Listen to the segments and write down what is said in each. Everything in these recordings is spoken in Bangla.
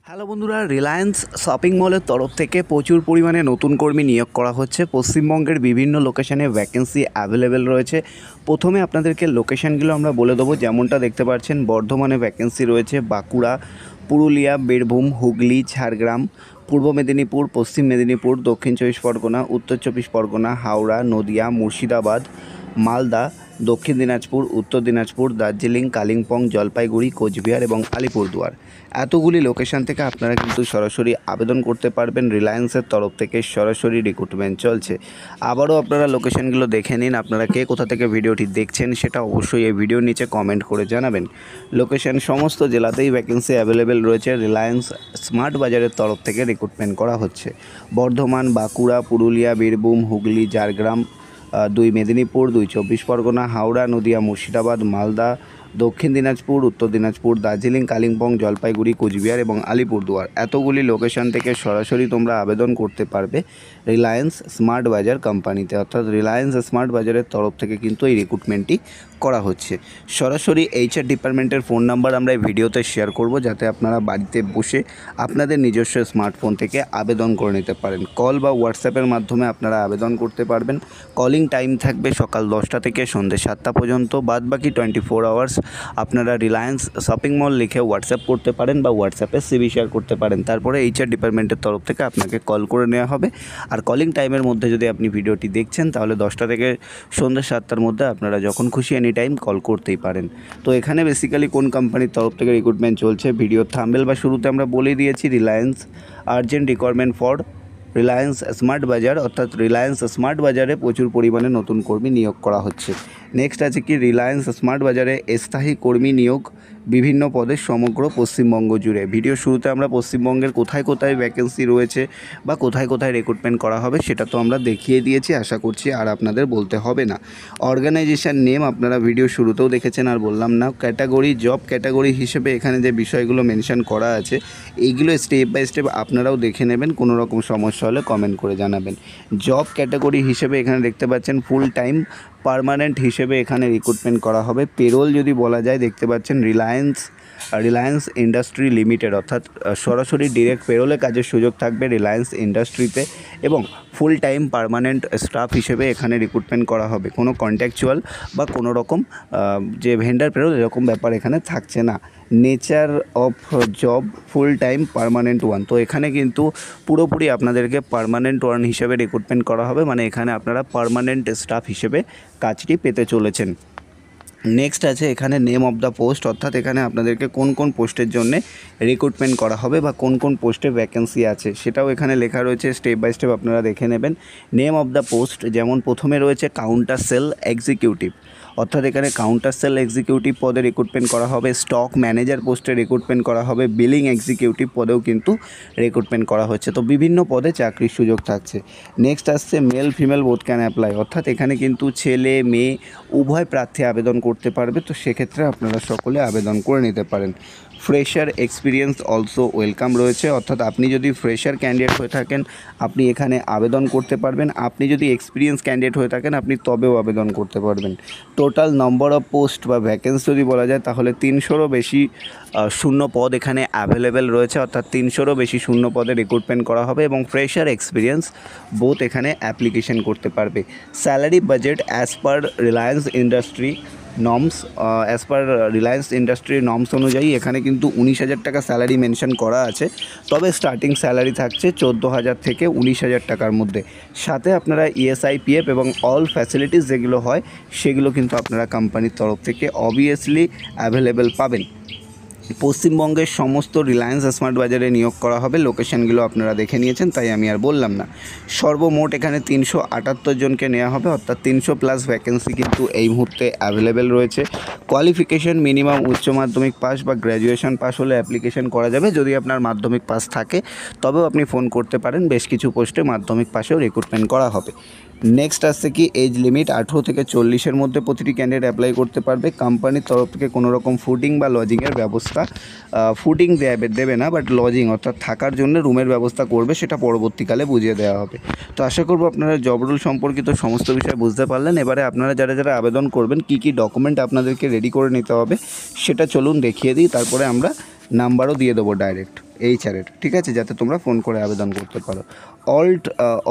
হ্যালো বন্ধুরা, রিলায়েন্স শপিং মলের তরফ থেকে প্রচুর পরিমাণে নতুন কর্মী নিয়োগ করা হচ্ছে। পশ্চিমবঙ্গের বিভিন্ন লোকেশানে ভ্যাকেন্সি অ্যাভেলেবেল রয়েছে। প্রথমে আপনাদেরকে লোকেশানগুলো আমরা বলে দেবো। যেমনটা দেখতে পাচ্ছেন, বর্ধমানে ভ্যাকেন্সি রয়েছে, বাঁকুড়া, পুরুলিয়া, বীরভূম, হুগলি, ঝাড়গ্রাম, পূর্ব মেদিনীপুর, পশ্চিম মেদিনীপুর, দক্ষিণ চব্বিশ পরগনা, উত্তর চব্বিশ পরগনা, হাওড়া, নদিয়া, মুর্শিদাবাদ, মালদা, দক্ষিণ দিনাজপুর, উত্তর দিনাজপুর, দার্জিলিং, কালিম্পং, জলপাইগুড়ি, কোচবিহার এবং আলিপুরদুয়ার। এতগুলি লোকেশান থেকে আপনারা কিন্তু সরাসরি আবেদন করতে পারবেন। রিলায়েন্সের তরফ থেকে সরাসরি রিক্রুটমেন্ট চলছে। আবারও আপনারা লোকেশানগুলো দেখে নিন। আপনারা কে কোথা থেকে ভিডিওটি দেখছেন সেটা অবশ্যই এই ভিডিওর নিচে কমেন্ট করে জানাবেন। লোকেশান সমস্ত জেলাতেই ভ্যাকেন্সি অ্যাভেলেবেল রয়েছে। রিলায়েন্স স্মার্ট বাজারের তরফ থেকে রিক্রুটমেন্ট করা হচ্ছে। বর্ধমান, বাঁকুড়া, পুরুলিয়া, বীরভূম, হুগলি, ঝাড়গ্রাম, 2 মেদিনীপুর, 2 চব্বিশ পরগনা, হাওড়া, নদিয়া, মুর্শিদাবাদ, মালদা, দক্ষিণ দিনাজপুর, উত্তর দিনাজপুর, দার্জিলিং, কালিম্পং, জলপাইগুড়ি, কোচবিহার এবং আলিপুরদুয়ার। এতগুলি লোকেশান থেকে সরাসরি তোমরা আবেদন করতে পারবে রিলায়েন্স স্মার্ট বাজার কোম্পানিতে, অর্থাৎ রিলায়েন্স স্মার্ট বাজারের তরফ থেকে কিন্তু এই রিক্রুটমেন্টটি করা হচ্ছে। সরাসরি HR ডিপার্টমেন্টের ফোন নাম্বার আমরা এই ভিডিওতে শেয়ার করব, যাতে আপনারা বাড়িতে বসে আপনাদের নিজস্ব স্মার্টফোন থেকে আবেদন করে নিতে পারেন। কল বা হোয়াটসঅ্যাপের মাধ্যমে আপনারা আবেদন করতে পারবেন। কলিং টাইম থাকবে সকাল 10টা থেকে সন্ধ্যে 7টা পর্যন্ত। বাদবাকি 24 আওয়ার্স আপনারা রিলায়েন্স শপিং মল লিখে হোয়াটসঅ্যাপ করতে পারেন বা হোয়াটসঅ্যাপে CV শেয়ার করতে পারেন। তারপরে HR ডিপার্টমেন্টের তরফ থেকে আপনাকে কল করে নেওয়া হবে। আর কলিং টাইমের মধ্যে যদি আপনি ভিডিওটি দেখছেন, তাহলে 10টা থেকে সন্ধ্যে 7টার মধ্যে আপনারা যখন খুশি এনি টাইম কল করতেই পারেন। তো এখানে বেসিক্যালি কোন কোম্পানির তরফ থেকে রিক্রুটমেন্ট চলছে, ভিডিওর থাম্বনেল বা শুরুতে আমরা বলে দিয়েছি। Reliance urgent requirement for Reliance smart বাজার, অর্থাৎ রিলায়েন্স স্মার্ট বাজারে প্রচুর পরিমাণে নতুন কর্মী নিয়োগ করা হচ্ছে। নেক্সট আছে কি, রিলায়েন্স স্মার্ট বাজারে স্থায়ী কর্মী নিয়োগ বিভিন্ন পদে সমগ্র পশ্চিমবঙ্গ জুড়ে। ভিডিও শুরুতে আমরা পশ্চিমবঙ্গের কোথায় কোথায় ভ্যাকেন্সি রয়েছে বা কোথায় কোথায় রিক্রুটমেন্ট করা হবে সেটা তো আমরা দেখিয়ে দিয়েছি, আশা করছি আর আপনাদের বলতে হবে না। অর্গানাইজেশন নেম আপনারা ভিডিও শুরুতেও দেখেছেন, আর বললাম না। ক্যাটাগরি, জব ক্যাটাগরি হিসেবে এখানে যে বিষয়গুলো মেনশন করা আছে, এইগুলো স্টেপ বাই স্টেপ আপনারাও দেখে নেবেন। কোনো রকম সমস্যা হলে কমেন্ট করে জানাবেন। জব ক্যাটাগরি হিসেবে এখানে দেখতে পাচ্ছেন ফুল টাইম পার্মানেন্ট হিসেবে এখানে রিক্রুটমেন্ট করা হবে। পেরোল যদি বলা যায়, দেখতে পাচ্ছেন রিলায়েন্স ইন্ডাস্ট্রি লিমিটেড, অর্থাৎ সরাসরি ডিরেক্ট পেরোলে কাজের সুযোগ থাকবে রিলায়েন্স ইন্ডাস্ট্রিতে, এবং ফুল টাইম পার্মানেন্ট স্টাফ হিসেবে এখানে রিক্রুটমেন্ট করা হবে। কোনো কন্ট্রাকচুয়াল বা কোনো রকম যে ভেন্ডার পেরোল এরকম ব্যাপার এখানে থাকছে না। Nature of job full time permanent one. তো এখানে কিন্তু পুরোপুরি আপনাদেরকে পার্মানেন্ট ওয়ান হিসেবে রিক্রুটমেন্ট করা হবে, মানে এখানে আপনারা পার্মানেন্ট স্টাফ হিসেবে কাজটি পেতে চলেছেন। নেক্সট আছে এখানে নেম অফ দ্য পোস্ট, অর্থাৎ এখানে আপনাদেরকে কোন কোন পোস্টের জন্য রিক্রুটমেন্ট করা হবে বা কোন কোন পোস্টে ভ্যাকেন্সি আছে সেটাও এখানে লেখা রয়েছে। স্টেপ বাই স্টেপ আপনারা দেখে নেবেন। নেম অফ দ্য পোস্ট, যেমন প্রথমে রয়েছে কাউন্টার সেল এক্সিকিউটিভ, অর্থাৎ এখানে কাউন্টার সেল এক্সিকিউটিভ পদে রিক্রুটমেন্ট করা হবে। স্টক ম্যানেজার পোস্টে রিক্রুটমেন্ট করা হবে। বিলিং এক্সিকিউটিভ পদেও কিন্তু রিক্রুটমেন্ট করা হচ্ছে। তো বিভিন্ন পদে চাকরির সুযোগ থাকছে। নেক্সট আসছে male female both can apply, অর্থাৎ এখানে কিন্তু ছেলে মেয়ে উভয় প্রার্থী আবেদন করতে পারবে। তো সেক্ষেত্রে আপনারা সকলে আবেদন করে নিতে পারেন। ফ্রেশার এক্সপিরিয়েন্স অলসো ওয়েলকাম রয়েছে, অর্থাৎ আপনি যদি ফ্রেশার ক্যান্ডিডেট হয়ে থাকেন আপনি এখানে আবেদন করতে পারবেন। আপনি যদি এক্সপিরিয়েন্স ক্যান্ডিডেট হয়ে থাকেন আপনি তবেও আবেদন করতে পারবেন। টোটাল নম্বর অফ পোস্ট বা ভ্যাকেন্সি যদি বলা যায়, তাহলে 300রও বেশি শূন্য পদ এখানে অ্যাভেলেবেল রয়েছে, অর্থাৎ 300রও বেশি শূন্য পদে রিক্রুটমেন্ট করা হবে এবং ফ্রেশার এক্সপিরিয়েন্স বোথ এখানে অ্যাপ্লিকেশন করতে পারবে। Salary budget as per Reliance industry norms, as per Reliance ইন্ডাস্ট্রির নর্মস অনুযায়ী এখানে কিন্তু 19,000 টাকা স্যালারি মেনশন করা আছে। তবে স্টার্টিং স্যালারি থাকছে 14,000 থেকে 19,000 টাকার মধ্যে। সাথে আপনারা ESI PF এবং অল ফ্যাসিলিটিস যেগুলো হয় সেগুলো কিন্তু আপনারা কোম্পানির তরফ থেকে অবভিয়াসলি অ্যাভেলেবেল পাবেন। পশ্চিমবঙ্গের সমস্ত রিলায়েন্স স্মার্ট বাজারে নিয়োগ করা হবে। লোকেশানগুলো আপনারা দেখে নিয়েছেন, তাই আমি আর বললাম না। সর্বমোট এখানে 378 জনকে নেওয়া হবে, অর্থাৎ 300+ ভ্যাকেন্সি কিন্তু এই মুহূর্তে অ্যাভেলেবেল রয়েছে। কোয়ালিফিকেশন মিনিমাম উচ্চ মাধ্যমিক পাস বা গ্র্যাজুয়েশন পাস হলে অ্যাপ্লিকেশন করা যাবে। যদি আপনার মাধ্যমিক পাস থাকে তবেও আপনি ফোন করতে পারেন। বেশ কিছু পোস্টে মাধ্যমিক পাশেও রিক্রুটমেন্ট করা হবে। নেক্সট আসছে কি, এজ লিমিট 18 থেকে 40-এর মধ্যে প্রতিটি ক্যান্ডিডেট অ্যাপ্লাই করতে পারবে। কোম্পানির তরফ থেকে কোনো রকম ফুডিং বা লজিংয়ের ব্যবস্থা, ফুডিং দেবে না, বাট লজিং অর্থাৎ থাকার জন্য রুমের ব্যবস্থা করবে, সেটা পরবর্তীকালে বুঝিয়ে দেওয়া হবে। তো আশা করব আপনারা জব রোল সম্পর্কিত সমস্ত বিষয় বুঝতে পারলেন। এবারে আপনারা যারা যারা আবেদন করবেন কী কী ডকুমেন্ট আপনাদেরকে রেডি করে নিতে হবে সেটা চলুন দেখিয়ে দিই, তারপরে আমরা নাম্বারও দিয়ে দেবো ডাইরেক্ট। এইচআরের, ঠিক আছে, যাতে তোমরা ফোন করে আবেদন করতে পারো।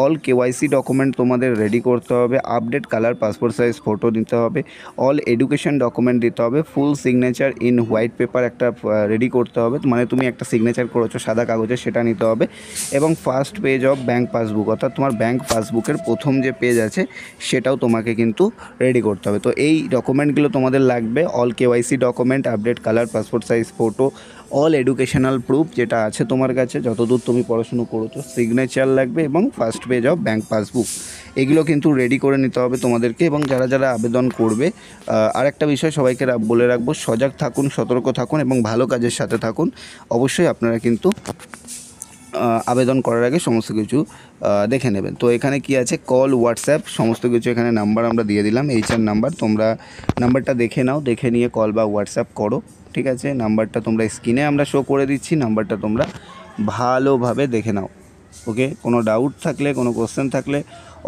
অল কেওয়াইসি ডকুমেন্ট তোমাদের রেডি করতে হবে, update colour passport size photo দিতে হবে, অল এডুকেশন ডকুমেন্ট দিতে হবে, full signature in white paper একটা রেডি করতে হবে, মানে তুমি একটা সিগনেচার করেছো সাদা কাগজে সেটা নিতে হবে, এবং first page of bank passbook, অর্থাৎ তোমার ব্যাঙ্ক পাসবুকের প্রথম যে পেজ আছে সেটাও তোমাকে কিন্তু রেডি করতে হবে। তো এই ডকুমেন্টগুলো তোমাদের লাগবে, all KYC document, update colour passport size photo, all educational proof যেটা আছে তোমার কাছে যতদূর তুমি পড়াশুনো করেছো, সিগনেচার লাগবে এবং first page of bank passbook, এগুলো কিন্তু রেডি করে নিতে হবে তোমাদেরকে। এবং যারা যারা আবেদন করবে, আরেকটা বিষয় সবাইকে বলে রাখবো, সজাগ থাকুন, সতর্ক থাকুন এবং ভালো কাজের সাথে থাকুন। অবশ্যই আপনারা কিন্তু আবেদন করার আগে সমস্ত কিছু দেখে নেবেন। তো এখানে কি আছে, কল, হোয়াটসঅ্যাপ, সমস্ত কিছু এখানে নাম্বার আমরা দিয়ে দিলাম, এইচআর নাম্বার, তোমরা নাম্বারটা দেখে নাও, দেখে নিয়ে কল বা হোয়াটসঅ্যাপ করো, ঠিক আছে। নাম্বারটা তোমরা স্ক্রিনে আমরা শো করে দিচ্ছি, নাম্বারটা তোমরা ভালোভাবে দেখে নাও, ওকে। কোনো ডাউট থাকলে, কোনো কোশ্চেন থাকলে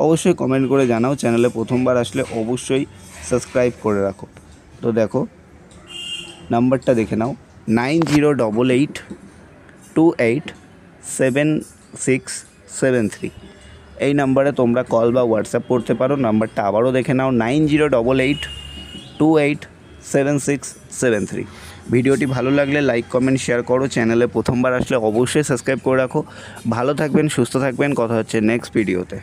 অবশ্যই কমেন্ট করে জানাও। চ্যানেলে প্রথমবার আসলে অবশ্যই সাবস্ক্রাইব করে রাখো। তো দেখো নাম্বারটা দেখে নাও, 9088287673, এই নাম্বারে তোমরা কল বা হোয়াটসঅ্যাপ করতে পারো। নাম্বারটা আবারও দেখে নাও, 9088287673। ভিডিওটি ভালো লাগলে লাইক কমেন্ট শেয়ার করো, চ্যানেলে প্রথমবার আসলে অবশ্যই সাবস্ক্রাইব করে রাখো। ভালো থাকবেন, সুস্থ থাকবেন, কথা হচ্ছে নেক্সট ভিডিওতে।